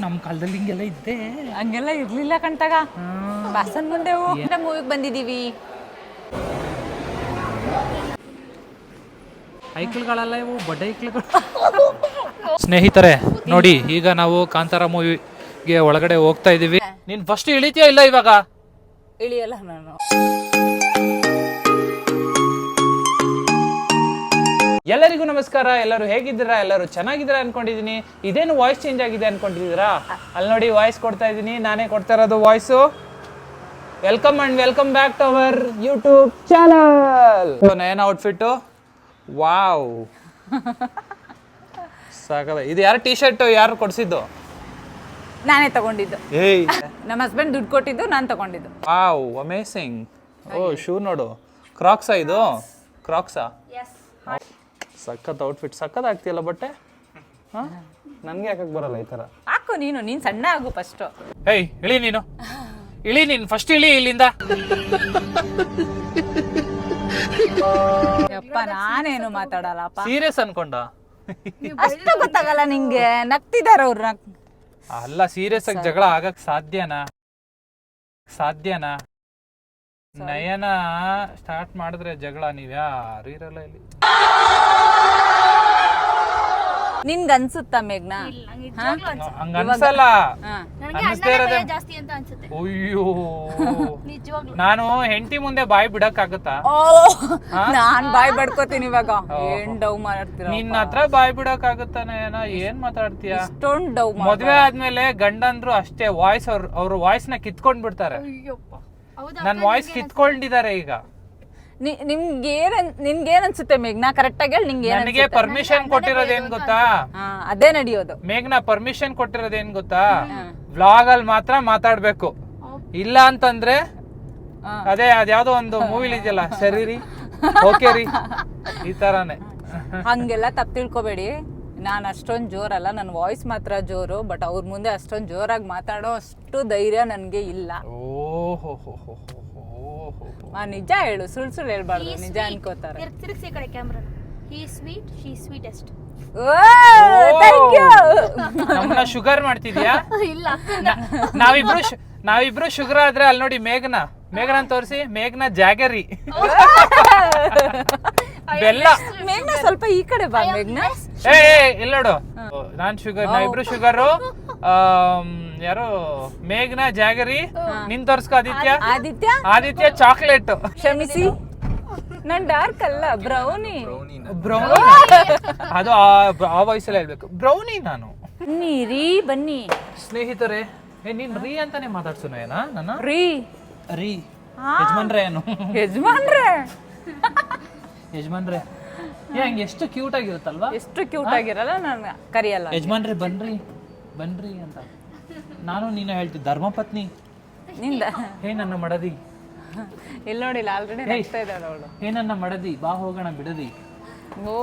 ನಮ್ಮ ಕಾಲದಲ್ಲಿ ಹಿಂಗೆಲ್ಲ ಇದ್ದೆ. ಹಂಗೆಲ್ಲ ಇರ್ಲಿಲ್ಲ ಕಣ್ತಾಗ. ಬಾಸನ್ ಮುಂದೆ ಮೂವಿಗೆ ಬಂದಿದ್ದೀವಿ. ಐಕ್ಳುಗಳೆಲ್ಲ ಇವು ಬಡ್ಡ ಐಕ್ಳುಗಳು. ಸ್ನೇಹಿತರೆ ನೋಡಿ, ಈಗ ನಾವು ಕಾಂತಾರ ಮೂವಿಗೆ ಒಳಗಡೆ ಹೋಗ್ತಾ ಇದೀವಿ. ನೀನ್ ಫಸ್ಟ್ ಇಳಿತೀಯ ಇಲ್ಲ ಇವಾಗ? ಇಳಿಯಲ್ಲ ನಾನು. ಎಲ್ಲರಿಗೂ ನಮಸ್ಕಾರ. ಎಲ್ಲರೂ ಹೇಗಿದ್ದೀರಾ? ಎಲ್ಲರೂ ಚೆನ್ನಾಗಿದ್ದೀರಾ ಅನ್ಕೊಂಡಿದೀನಿ. ಇದೇನು ವಾಯ್ಸ್ ಚೇಂಜ್ ಆಗಿದೆ ಅನ್ಕೊಂಡಿದ್ದೀರಾ? ಅಲ್ಲಿ ನೋಡಿ ವಾಯ್ಸ್ ಕೊಡ್ತಾ ಇದ್ದೀನಿ, ನಾನೇ ಕೊಡ್ತಾ ಇರೋದು voice. Welcome and welcome back to our YouTube channel. Nayana outfit, wow ಸಾಕದ. ಇದು ಯಾರು ಟೀ ಶರ್ಟ್ ಯಾರು ಕೊಡ್ಸಿದ್ದು? ನಾನೇ ತಗೊಂಡಿದ್ದು. ಏಯ್, ನಮ್ಮ ಹಸ್ಬೆಂಡ್ ದುಡ್ಡು ಕೊಟ್ಟಿದ್ದು, ನಾನು ತಗೊಂಡಿದ್ದು. Wow amazing. ಓ ಶೂ ನೋಡು, ಕ್ರಾಕ್ಸಾ ಇದು? ಕ್ರಾಕ್ಸಾ? ಸಖತ್ ಔಟ್ಫಿಟ್, ಸಖತ್ ಆಗ್ತಿಯಲ್ಲ ಬಟ್ಟೆ. ಹಾಂ, ನನಗೆ ಯಾಕೆ ಬರಲ್ಲ ಈ ಥರ? ಹಾಕು ನೀನು ಸಣ್ಣ ಆಗು ಫಸ್ಟ್. ಏಯ್ ಇಳಿ ನೀನು, ಇಳಿ ನೀನು ಫಸ್ಟ್ ಇಳಿ ಇಲ್ಲಿಂದ. ಯಪ್ಪ ನಾನೇನು ಮಾತಾಡಲ್ಲಪ್ಪ. ಸೀರಿಯಸ್ ಅನ್ಕೊಂಡ? ಅಷ್ಟು ಗೊತ್ತಾಗಲ್ಲ ನಿಂಗೆ. ನಗ್ತಿದಾರ ಅವ್ರ. ಅಲ್ಲ, ಸೀರಿಯಸ್ ಆಗಿ ಜಗಳ ಆಗಕ್ ಸಾಧ್ಯನಾ? ನಯನ ಸ್ಟಾರ್ಟ್ ಮಾಡಿದ್ರೆ ಜಗಳ ನೀವ್ಯಾರು ಇರಲ್ಲ ಇಲ್ಲಿ. ನಿನ್ಗೆ ಅನ್ಸುತ್ತಾ ಮೇಘ್ನಾ? ಹಂಗ ಅನ್ಸಲ್ಲ, ಅನ್ನಿಸ್ತಾ ಇರೋದೇ. ಅಯ್ಯೋ, ನಾನು ಹೆಂಡತಿ ಮುಂದೆ ಬಾಯಿ ಬಿಡಕ್ ಆಗುತ್ತಾ? ನಾನ್ ಬಾಯ್ ಬಡ್ಕೋತೀನಿ ಇವಾಗ. ಏನ್ ಡವ್ ಮಾಡ್ತೀರ? ನಿನ್ನ ಹತ್ರ ಬಾಯಿ ಬಿಡಕ್ ಆಗುತ್ತಾ ನಯನ? ಏನ್ ಮಾತಾಡ್ತೀಯ? ಇಷ್ಟೊಂದ್ ಡವ್. ಮದ್ವೆ ಆದ್ಮೇಲೆ ಗಂಡಂದ್ರು ಅಷ್ಟೇ, ವಾಯ್ಸ್ ಅವ್ರ ವಾಯ್ಸ್ ನ ಕಿತ್ಕೊಂಡ್ ಬಿಡ್ತಾರೆ. ನನ್ ವಾಯ್ಸ್ ಕಿತ್ಕೊಂಡಿದ್ದಾರೆ ಈಗ. ನಿನ್ಗೇನ್ ಅನ್ಸುತ್ತೆ ಮೇಘ್ನಾ? ಕರೆಕ್ಟ್ ಆಗಿ ಹೇಳಿ. ನಿಂಗೆ ನನಗೆ ಪರ್ಮಿಷನ್ ಕೊಟ್ಟಿರೋದೇನ್ ಗೊತ್ತಾ? ಅದೇ ನಡೆಯೋದು. ಮೇಘ್ನಾ ಪರ್ಮಿಷನ್ ಕೊಟ್ಟಿರೋದೇನ್ ಗೊತ್ತಾ? ವ್ಲಾಗ್ ಅಲ್ಲಿ ಮಾತ್ರ ಮಾತಾಡ್ಬೇಕು. ಇಲ್ಲ ಅಂತಂದ್ರೆ ಅದೇ ಅದ್ಯಾವ್ದೋ ಒಂದು ಮೂವಿಲಿ ಇದೆಯಲ್ಲ, ಸರಿ ರೀ, ಓಕೆ ರೀ, ಈ ತರಾನೇ. ಹಂಗೆಲ್ಲ ತಪ್ಪು ತಿಳ್ಕೊಬೇಡಿ. ನಾನು ಅಷ್ಟೊಂದು ಜೋರಲ್ಲ, ನನ್ನ ವಾಯ್ಸ್ ಮಾತ್ರ ಜೋರು. ಬಟ್ ಅವ್ರ ಮುಂದೆ ಅಷ್ಟೊಂದು ಜೋರಾಗಿ ಮಾತಾಡೋ ಅಷ್ಟು ಧೈರ್ಯ ನನಗೆ ಇಲ್ಲ. ನಿಜ ಹೇಳು, ಸುಳ್ಳು ಹೇಳ್ಬಾರ್ದು. ನಿಜ ಅನ್ಕೋತಾರೆ. ನಮ್ಮನ್ನ ಶುಗರ್ ಮಾಡ್ತಿದ್ಯಾ? ನಾವಿಬ್ರು ಶುಗರ್ ಆದ್ರೆ ಅಲ್ಲಿ ನೋಡಿ ಮೇಘನಾ ತೋರಿಸಿ. ಮೇಘನಾ ಜಾಗರಿ, ಬೆಲ್ಲ. ಮೇಘ್ನಾ ಸ್ವಲ್ಪ ಈ ಕಡೆ ಬಾ ಮೇಘ್ನಾ. ಇಲ್ಲ ನೋಡು, ನಾನ್ ಶುಗರ್, ನಾವಿಬ್ರು ಶುಗರು. ಯಾರು? ಮೇಘನಾ ಜಾಗರಿ. ನಿನ್ ತೋರ್ಸ್ಕೊ ಆದಿತ್ಯ ಚಾಕ್ಲೇಟ್. ಕ್ಷಮಿಸಿ, ನಾನ್ ಡಾರ್ಕ್ ಅಲ್ಲ, ಬ್ರೌನಿ. ಅದು ಆ ವಯಸ್ಸಲ್ಲಿ ಹೇಳ್ಬೇಕು, ಬ್ರೌನಿ ನಾನು. ಬನ್ನಿ ಸ್ನೇಹಿತರೆ, ನೀನ್ ರೀ ಅಂತಾನೆ ಮಾತಾಡ್ಸು ನಯನ. ನನ್ನ ರೀ ಯಜಮಾನ್ರೆ ಏನು? ಯಜಮಾನ್ರೆ ಹಂಗೆ ಎಷ್ಟು ಕ್ಯೂಟ್ ಆಗಿರುತ್ತಲ್ವಾ? ಎಷ್ಟು ಕ್ಯೂಟ್ ಆಗಿರಲ್ಲ. ನಾನು ಕರಿಯಲ್ಲ ಯಜಮಾನ್ರೆ ಬನ್ರಿ ಅಂತ. ನಾನು ನೀನು ಹೇಳ್ತಿದ್ದೆ ಧರ್ಮಪತ್ನಿ ನಿಂದ. ಹೇ ನನ್ನ ಮಡದಿ, ಇಲ್ಲಿ ನೋಡಿಲ್ಲ, ಆಲ್ರೆಡಿ ನಗ್ತಾ ಇದ್ದಾಳೆ ಅವಳು. ಹೇ ನನ್ನ ಮಡದಿ, ಬಾ ಹೋಗೋಣ ಬಿಡದಿ. ಓ,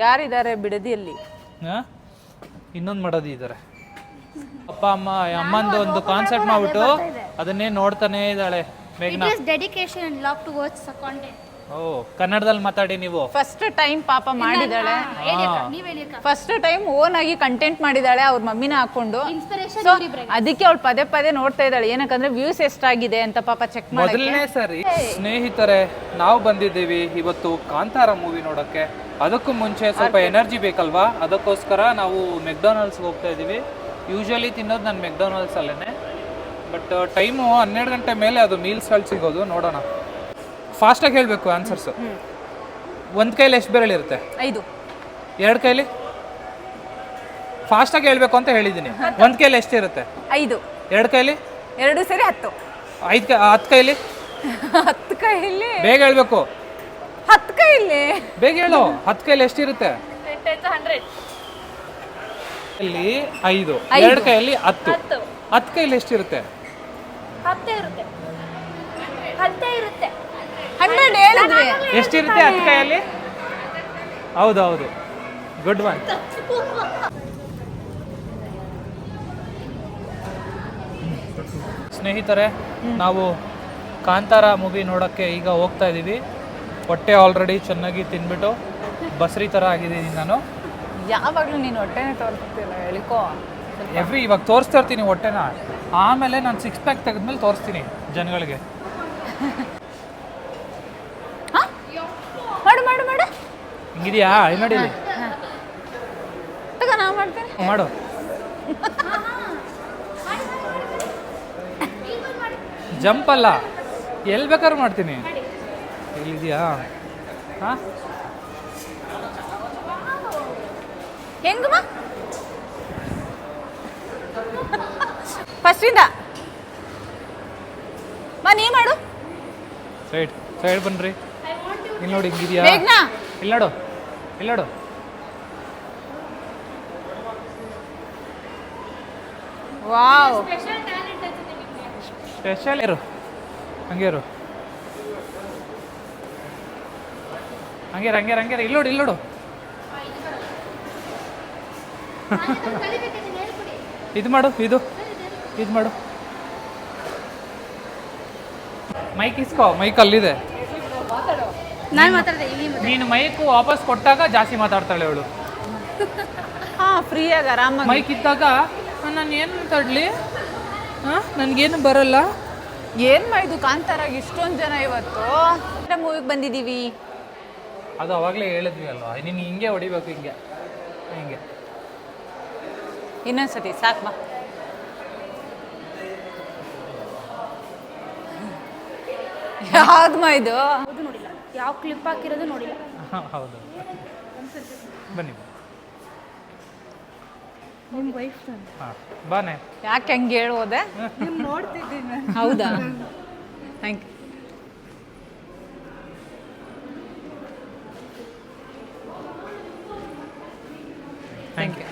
ಯಾರಿದ್ದಾರೆ ಬಿಡದಿಯಲ್ಲಿ? ಇನ್ನೊಂದು ಮಡದಿ ಇದ್ದಾರೆ. ಅಪ್ಪ ಅಮ್ಮಂದು ಒಂದು ಕಾನ್ಸೆಪ್ಟ್ ಮಾಡ್ಬಿಟ್ಟು ಅದನ್ನೇ ನೋಡ್ತಾನೆ ಇದ್ದಾಳೆ ಮೇಘನಾ. ಓ, ಕನ್ನಡದಲ್ಲಿ ಮಾತಾಡಿ ನೀವು. ಫಸ್ಟ್ ಟೈಮ್ ಪಾಪ ಮಾಡಿದಾಳೆ. ಫಸ್ಟ್ ಟೈಮ್ ಓನ್ ಆಗಿ ಕಂಟೆಂಟ್ ಮಾಡಿದಾಳೆ ಅವ್ರ ಮಮ್ಮಿನ ಹಾಕೊಂಡು. ಅದಕ್ಕೆ ಅವಳು ಪದೇ ನೋಡ್ತಾ ಇದ್ದಾಳೆ, ಏನಕ್ಕಂದ್ರೆ ವ್ಯೂಸ್ ಎಷ್ಟಾಗಿದೆ ಅಂತ ಪಾಪ ಚೆಕ್ ಮಾಡಿ. ಮೊದಲನೇ ಸರಿ ಸ್ನೇಹಿತರೆ ನಾವು ಬಂದಿದ್ದೀವಿ ಇವತ್ತು ಕಾಂತಾರ ಮೂವಿ ನೋಡೋಕ್ಕೆ. ಅದಕ್ಕೂ ಮುಂಚೆ ಸ್ವಲ್ಪ ಎನರ್ಜಿ ಬೇಕಲ್ವಾ, ಅದಕ್ಕೋಸ್ಕರ ನಾವು ಮೆಕ್ಡೊನಾಲ್ಡ್ಸ್ಗೆ ಹೋಗ್ತಾ ಇದ್ದೀವಿ. ಯೂಶಲಿ ತಿನ್ನೋದು ನಾನು ಮೆಕ್ಡೊನಾಲ್ಡ್ಸ್ ಅಲ್ಲೇ. ಬಟ್ ಟೈಮು 12 ಗಂಟೆ ಮೇಲೆ ಅದು ಮೀಲ್ಸ್ಗಳು ಸಿಗೋದು. ನೋಡೋಣ. ಫಾಸ್ಟಾಗಿ ಹೇಳಬೇಕು ಆನ್ಸರ್ಸು. ಒಂದು ಕೈಲಿ ಎಷ್ಟು ಬೆರಳಿರುತ್ತೆ? 5. 2 ಕೈಲಿ? ಫಾಸ್ಟಾಗಿ ಹೇಳಬೇಕು ಅಂತ ಹೇಳಿದ್ದೀನಿ. ಒಂದು ಕೈಲಿ ಎಷ್ಟಿರುತ್ತೆ? 5. 2 ಕೈಲಿ? 2 ಸೇರಿ 10. 10 ಕೈಲಿ? 10 ಕೈಲಿ ಬೇಗ ಹೇಳ್ಬೇಕು. 10 ಕೈಲಿ ಬೇಗ ಹೇಳು. 10 ಕೈಲಿ ಎಷ್ಟಿರುತ್ತೆ? 5. 2 ಕೈಯಲ್ಲಿ 10. 10 ಕೈಲಿ ಎಷ್ಟಿರುತ್ತೆ? 100 ಹೇಳಿದ್ವಿ. ಎಷ್ಟಿರುತ್ತೆ 10 ಕೈಯಲ್ಲಿ? ಹೌದು, ಗುಡ್ ಒನ್. ಸ್ನೇಹಿತರೆ, ನಾವು ಕಾಂತಾರ ಮೂವಿ ನೋಡೋಕ್ಕೆ ಈಗ ಹೋಗ್ತಾ ಇದ್ದೀವಿ. ಹೊಟ್ಟೆ ಆಲ್ರೆಡಿ ಚೆನ್ನಾಗಿ ತಿನ್ಬಿಟ್ಟು ಬಸ್ರಿ ಥರ ಆಗಿದ್ದೀನಿ ನಾನು. ಯಾವಾಗಲೂ ನೀನು ಹೊಟ್ಟೆನೇ ತೋರಿಸ್ತಿಲ್ಲ, ಹೇಳಿಕೋ. ಇವಾಗ ತೋರಿಸ್ತಾ ಇರ್ತೀನಿ ಹೊಟ್ಟೆನ, ಆಮೇಲೆ ನಾನು 6 ಪ್ಯಾಕ್ ತೆಗೆದ್ಮೇಲೆ ತೋರಿಸ್ತೀನಿ ಜನಗಳಿಗೆ. ಮಾಡು ಮಾಡು ಮಾಡು. ಹಿಂಗಿದೆಯಾ ನೋಡಿ ತಗ ನಾವು ಮಾಡ್ತೇನೆ. ಮಾಡು. ಜಂಪ್ ಅಲ್ಲ, ಎಲ್ಲಿ ಬೇಕಾದ್ರೂ ಮಾಡ್ತೀನಿ. ಇಲ್ಲಿದೆಯಾ? ಹಾಂ ಹೆಂಗಮ್ಮ ಫಸ್ಟಿಂದ ಬಾ, ನೀ ಮಾಡು. ಸೈಡ್ ಬನ್ರಿ. ಇಲ್ಲಿ ನೋಡಿ ಹಿಂಗಿದೆಯಾ? ಬೇಗನಾ. ಇಲ್ಲಿ ನೋಡು, ಇಲ್ಲಿ ನೋಡು. ವಾವ್, ಸ್ಪೆಷಲ್ ಇರು, ಹಂಗೆ ಇರು, ಹಂಗೆ ಹಂಗೆ ಹಂಗೆ. ಇಲ್ಲಿ ನೋಡು, ಇಲ್ಲಿ ನೋಡು. ಇದು ಮಾಡು, ಇದು ಮಾಡು. ಮೈಕ್ ಇಸ್ಕೋ, ಮೈಕ್ ಅಲ್ಲಿದೆ. ನಾನು ಮಾತಾಡ್ದೆ. ನೀನು ಮೈಕ್ ವಾಪಸ್ ಕೊಟ್ಟಾಗ ಜಾಸ್ತಿ ಮಾತಾಡ್ತಾಳೆ ಅವಳು. ಹಾ, ಫ್ರೀಯಾಗಿ ಆರಾಮಾಗಿ. ಮೈಕ್ ಇದ್ದಾಗ ನಾನು ಏನು ಮಾತಾಡ್ಲಿ, ನನಗೇನು ಬರಲ್ಲ. ಏನ್ ಮಾಡಿದ್ದು ಕಾಂತಾರಾಗ ಇಷ್ಟೊಂದು ಜನ ಇವತ್ತು ಮೂವಿಗೆ ಬಂದಿದ್ದೀವಿ. ಅದು ಅವಾಗಲೇ ಹೇಳಿದ್ವಿ ಅಲ್ವಾ, ನೀನು ಹಿಂಗೆ ಹೊಡಿಬೇಕು, ಹಿಂಗೆ ಹಿಂಗೆ. ಇನ್ನೊಂದ್ಸತಿ ಸಾಕು ಬಾ. ಯಾವ್ದಮ್ಮ ಇದು? ಅದು ನೋಡಿಲ್ಲ, ಯಾವ ಕ್ಲಿಪ್ ಹಾಕಿರೋದು ನೋಡಿಲ್ಲ. ಹೌದು, ಬನ್ನಿ. ನಿಮ್ಮ ವೈಫ್ ಹಾಂ ಬಾನೆ. ಯಾಕೆ ಹಂಗೆ ಹೇಳೋದೆ? ನೋಡ್ತಿದ್ದೀನಿ. ಹೌದಾ, ಥ್ಯಾಂಕ್ ಯು. Thank you.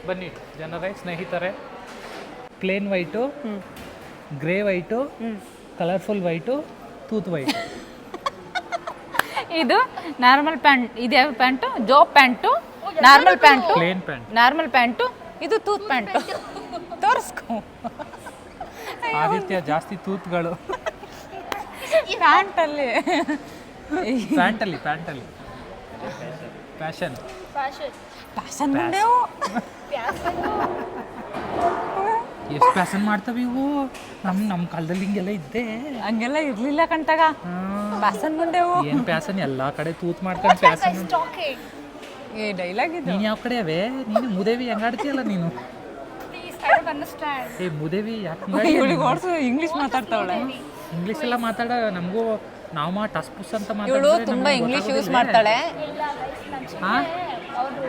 ಬನ್ನಿ ಜನರೇ, ಸ್ನೇಹಿತರೆ. Plain white, grey white, colourful white, ತೂತ್ ವೈಟ್. ಇದು ನಾರ್ಮಲ್ ಪ್ಯಾಂಟ್. ಇದು ಯಾವ ಪ್ಯಾಂಟು? ಜೋಬ್ pant, normal pant, plain pant, normal pant. ಇದು ತೂತ್ ಪ್ಯಾಂಟು. ತೋರಿಸ್ಕೊ. ಆದಿತ್ಯ ಜಾಸ್ತಿ ತೂತ್ಗಳು. ಪ್ಯಾಂಟಲ್ಲಿ ಪ್ಯಾಂಟಲ್ಲಿ ಫ್ಯಾಷನ್ ಫ್ಯಾಷನ್ ಮುಂಡೆವು. ಎಷ್ಟು ಫ್ಯಾಷನ್ ಮಾಡ್ತವೆ ಇವು. ನಮ್ಮ ಕಾಲದಲ್ಲಿ ಹಿಂಗೆಲ್ಲ ಇದ್ದೆ, ಹಂಗೆಲ್ಲ ಇರ್ಲಿಲ್ಲ ಕಣ್ತಾಗ. ಫ್ಯಾಷನ್ ಮುಂಡೆವು. ಏನು ಫ್ಯಾಷನ್, ಎಲ್ಲ ಕಡೆ ತೂತ್ ಮಾಡ್ಕೊಂಡು ಫ್ಯಾಷನ್. ಏ ಡೈಲಾಗ್ ಇದು. ನೀನು ಯಾವ ಕಡೆ ಅವೇ? ನೀನು ಮುದೇವಿ ಹೆಂಗಾಡ್ತೀಯಲ್ಲ ನೀನು. ಏ ಮುದೇವಿ ಯಾಕೆ ಇವಳಿಗೆ ಓಡಿಸು, ಇಂಗ್ಲೀಷ್ ಮಾತಾಡ್ತಾವಳೆ. ಇಂಗ್ಲೀಷ್ ಎಲ್ಲ ಮಾತಾಡ ನಮಗೂ. ನಾವು ಟಸ್ ಪುಸ್ ಅಂತ ಇವಳು ತುಂಬಾ ಇಂಗ್ಲೀಷ್ ಯೂಸ್ ಮಾಡ್ತಾಳೆ. ಹಾಂ,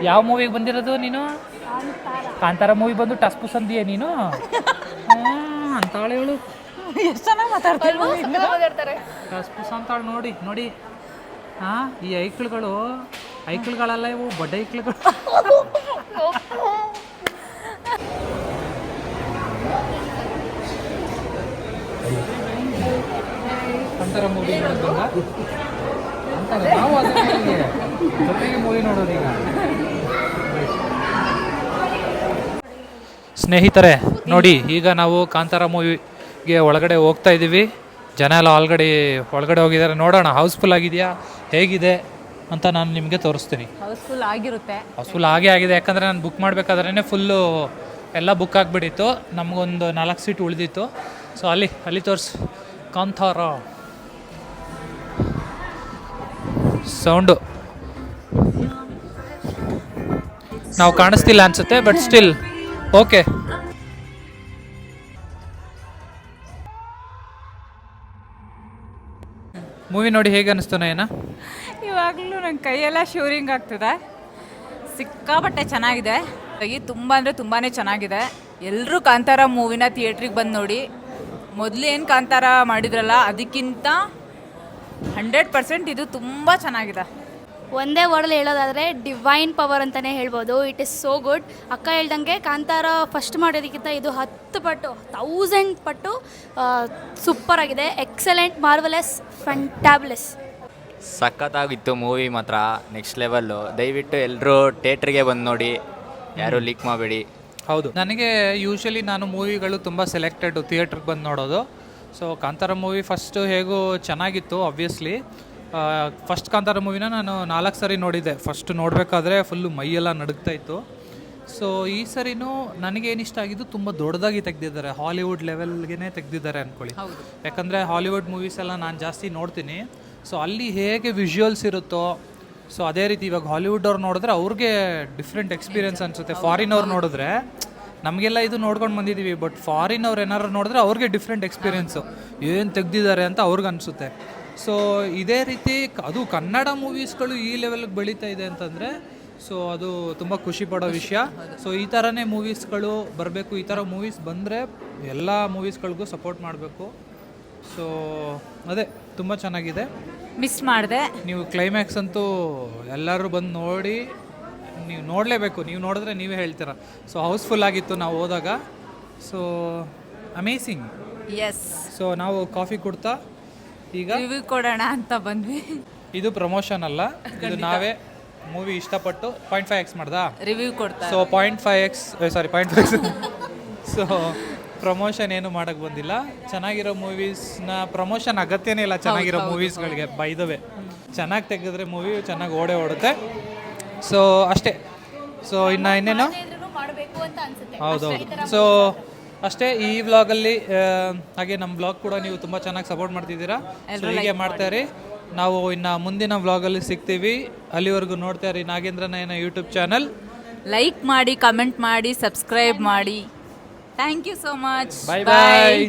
ಯಾವ ಮೂವಿಗೆ ಬಂದಿರೋದು ನೀನು? ಕಾಂತಾರ ಮೂವಿ ಬಂದು ಟಸ್ ಪುಸ್ ಅಂದಿಯೇ ನೀನು? ಅಂತಾಳೆ ಇವಳು. ಎಷ್ಟು ಚೆನ್ನಾಗಿ ಮಾತಾಡ್ತಾರೆ. ಟಸ್ ಪುಸ್ ಅಂತಾಳೆ. ನೋಡಿ ನೋಡಿ. ಹಾಂ, ಈ ಐಕ್ಳುಗಳಲ್ಲ ಇವು, ಬಡ್ಡ ಐಕ್ಳುಗಳು. ಅಂತರ ಮೂವಿ ನೋಡೋದು ಅಂತಾರೆ ನಾವು, ಅದಕ್ಕೆ ಜೊತೆಗೆ ಮೂವಿ ನೋಡೋದು. ಈಗ ಸ್ನೇಹಿತರೆ ನೋಡಿ, ಈಗ ನಾವು ಕಾಂತಾರ ಮೂವಿಗೆ ಒಳಗಡೆ ಹೋಗ್ತಾ ಇದ್ದೀವಿ. ಜನ ಎಲ್ಲ ಒಳಗಡೆ ಹೋಗಿದ್ದಾರೆ. ನೋಡೋಣ ಹೌಸ್ಫುಲ್ ಆಗಿದೆಯಾ, ಹೇಗಿದೆ ಅಂತ ನಾನು ನಿಮಗೆ ತೋರಿಸ್ತೀನಿ. ಹೌಸ್ಫುಲ್ ಆಗಿರುತ್ತೆ. ಹೌಸ್ಫುಲ್ ಆಗೇ ಆಗಿದೆ, ಯಾಕಂದರೆ ನಾನು ಬುಕ್ ಮಾಡಬೇಕಾದ್ರೇ ಫುಲ್ಲು ಎಲ್ಲ ಬುಕ್ ಆಗಿಬಿಟ್ಟಿತ್ತು. ನಮಗೊಂದು 4 ಸೀಟ್ ಉಳಿದಿತ್ತು. ಸೊ ಅಲ್ಲಿ ತೋರಿಸು ಕಾಂತಾರ. ಸೌಂಡು ನಾವು ಕಾಣಿಸ್ತಿಲ್ಲ ಅನ್ಸುತ್ತೆ, ಬಟ್ ಸ್ಟಿಲ್ ಓಕೆ. ಮೂವಿ ನೋಡಿ ಹೇಗೆ ಅನಿಸ್ತು ನಯನ? ಇವಾಗಲೂ ನನ್ನ ಕೈಯೆಲ್ಲ ಶೂರಿಂಗ್ ಆಗ್ತದೆ. ಸಿಕ್ಕಾಪಟ್ಟೆ ಚೆನ್ನಾಗಿದೆ. ತುಂಬ ಅಂದರೆ ತುಂಬಾ ಚೆನ್ನಾಗಿದೆ. ಎಲ್ಲರೂ ಕಾಂತಾರ ಮೂವಿನ ಥಿಯೇಟ್ರಿಗೆ ಬಂದು ನೋಡಿ. ಮೊದಲೇನು ಕಾಂತಾರ ಮಾಡಿದ್ರಲ್ಲ ಅದಕ್ಕಿಂತ 100% ಇದು ತುಂಬ ಚೆನ್ನಾಗಿದೆ. ಒಂದೇ ವರ್ಡಲ್ಲಿ ಹೇಳೋದಾದರೆ ಡಿವೈನ್ ಪವರ್ ಅಂತಲೇ ಹೇಳ್ಬೋದು. It is so good. ಅಕ್ಕ ಹೇಳ್ದಂಗೆ ಕಾಂತಾರ ಫಸ್ಟ್ ಮಾಡೋದಕ್ಕಿಂತ ಇದು 10 ಪಟ್ಟು 1000 ಪಟ್ಟು ಸೂಪರ್ ಆಗಿದೆ. Excellent, marvellous, fantabulous. ಸಖತ್ತಾಗಿತ್ತು ಮೂವಿ ಮಾತ್ರ, ನೆಕ್ಸ್ಟ್ ಲೆವೆಲ್ಲು. ದಯವಿಟ್ಟು ಎಲ್ಲರೂ ಥಿಯೇಟ್ರಿಗೆ ಬಂದು ನೋಡಿ, ಯಾರೂ ಲೀಕ್ ಮಾಡಬೇಡಿ. ಹೌದು, ನನಗೆ ಯೂಶ್ವಲಿ ನಾನು ಮೂವಿಗಳು ತುಂಬ ಸೆಲೆಕ್ಟೆಡ್ ಥಿಯೇಟ್ರಿಗೆ ಬಂದು ನೋಡೋದು. ಸೊ ಕಾಂತಾರ ಮೂವಿ ಫಸ್ಟು ಹೇಗೂ ಚೆನ್ನಾಗಿತ್ತು. ಆಬ್ವಿಯಸ್ಲಿ ಫಸ್ಟ್ ಕಾಂತಾರ ಮೂವಿನ ನಾನು 4 ಸರಿ ನೋಡಿದ್ದೆ. ಫಸ್ಟ್ ನೋಡಬೇಕಾದ್ರೆ ಫುಲ್ಲು ಮೈಯೆಲ್ಲ ನಡುಗ್ತಾ ಇತ್ತು. ಸೊ ಈ ಸರಿನೂ ನನಗೇನು ಇಷ್ಟ ಆಗಿದ್ದು ತುಂಬ ದೊಡ್ಡದಾಗಿ ತೆಗೆದಿದ್ದಾರೆ, ಹಾಲಿವುಡ್ ಲೆವೆಲ್ಗೆ ತೆಗೆದಿದ್ದಾರೆ ಅಂದ್ಕೊಳ್ಳಿ. ಯಾಕಂದರೆ ಹಾಲಿವುಡ್ ಮೂವೀಸ್ ಎಲ್ಲ ನಾನು ಜಾಸ್ತಿ ನೋಡ್ತೀನಿ. ಸೊ ಅಲ್ಲಿ ಹೇಗೆ ವಿಜುವಲ್ಸ್ ಇರುತ್ತೋ ಸೊ ಅದೇ ರೀತಿ ಇವಾಗ ಹಾಲಿವುಡ್ ಅವ್ರು ನೋಡಿದ್ರೆ ಅವ್ರಿಗೆ ಡಿಫ್ರೆಂಟ್ ಎಕ್ಸ್ಪೀರಿಯನ್ಸ್ ಅನಿಸುತ್ತೆ. ಫಾರಿನ್ ಅವ್ರು ನೋಡಿದ್ರೆ ನಮಗೆಲ್ಲ ಇದು ನೋಡ್ಕೊಂಡು ಬಂದಿದ್ದೀವಿ, ಬಟ್ ಫಾರಿನ್ ಅವ್ರು ಏನಾರು ನೋಡಿದ್ರೆ ಅವ್ರಿಗೆ ಡಿಫ್ರೆಂಟ್ ಎಕ್ಸ್ಪೀರಿಯೆನ್ಸು ಏನು ತೆಗ್ದಿದ್ದಾರೆ ಅಂತ ಅವ್ರಿಗೆ ಅನಿಸುತ್ತೆ. ಸೊ ಇದೇ ರೀತಿ ಅದು ಕನ್ನಡ ಮೂವೀಸ್ಗಳು ಈ ಲೆವೆಲ್ಗೆ ಬೆಳೀತಾ ಇದೆ ಅಂತಂದರೆ ಸೊ ಅದು ತುಂಬ ಖುಷಿ ಪಡೋ ವಿಷಯ. ಸೊ ಈ ಥರನೇ ಮೂವೀಸ್ಗಳು ಬರಬೇಕು, ಈ ಥರ ಮೂವೀಸ್ ಬಂದರೆ ಎಲ್ಲ ಮೂವೀಸ್ಗಳಿಗೂ ಸಪೋರ್ಟ್ ಮಾಡಬೇಕು. ಸೊ ಅದೇ ತುಂಬ ಚೆನ್ನಾಗಿದೆ. ಮಿಸ್ ಮಾಡಿದೆ. ನೀವು ಕ್ಲೈಮ್ಯಾಕ್ಸ್ ಅಂತೂ ಎಲ್ಲರೂ ಬಂದು ನೋಡಿ, ನೀವು ನೋಡಲೇಬೇಕು, ನೀವು ನೋಡಿದ್ರೆ ನೀವೇ ಹೇಳ್ತೀರ. ಸೊ ಹೌಸ್ಫುಲ್ ಆಗಿತ್ತು ನಾವು ಹೋದಾಗ. So amazing. ಎಸ್, ಸೊ ನಾವು ಕಾಫಿ ಕುಡ್ತಾ ಈಗ ರಿವ್ಯೂ ಕೊಡೋಣ ಅಂತ ಬಂದ್ವಿ. ಇದು ಪ್ರಮೋಷನ್ ಅಲ್ಲ, ಇದು ನಾವೇ ಮೂವಿ ಇಷ್ಟಪಟ್ಟು 0.5x ಮಾಡ್ದಾ ರಿವ್ಯೂ ಕೊಡ್ತಾ. ಸೊ 0.5x ಸಾರಿ 0.5. ಸೊ ಪ್ರಮೋಷನ್ ಏನು ಮಾಡೋಕ್ಕೆ ಬಂದಿಲ್ಲ. ಚೆನ್ನಾಗಿರೋ ಮೂವೀಸ್ನ ಪ್ರಮೋಷನ್ ಅಗತ್ಯನೇ ಇಲ್ಲ ಚೆನ್ನಾಗಿರೋ ಮೂವೀಸ್ಗಳಿಗೆ. ಬೈದವೆ ಚೆನ್ನಾಗಿ ತೆಗೆದ್ರೆ ಮೂವಿ ಚೆನ್ನಾಗಿ ಓಡುತ್ತೆ. ಸೊ ಅಷ್ಟೇ. ಸೊ ಇನ್ನೇನು ಮಾಡಬೇಕು ಅಂತ ಅನ್ಸುತ್ತೆ. ಹೌದೌದು. ಸೊ ಅಷ್ಟೇ ಈ ವ್ಲಾಗಲ್ಲಿ. ಹಾಗೆ ನಮ್ಮ ವ್ಲಾಗ್ ಕೂಡ ನೀವು ತುಂಬ ಚೆನ್ನಾಗಿ ಸಪೋರ್ಟ್ ಮಾಡ್ತಿದ್ದೀರಾ. ಸೊ ಹೀಗೆ ಮಾಡ್ತಾ ಇರಿ. ನಾವು ಇನ್ನು ಮುಂದಿನ ವ್ಲಾಗಲ್ಲಿ ಸಿಗ್ತೀವಿ. ಅಲ್ಲಿವರೆಗೂ ನೋಡ್ತಾ ಇರಿ Nagendra Nayana YouTube channel. Like ಮಾಡಿ, ಕಮೆಂಟ್ ಮಾಡಿ, ಸಬ್ಸ್ಕ್ರೈಬ್ ಮಾಡಿ. Thank you so much. Bye bye.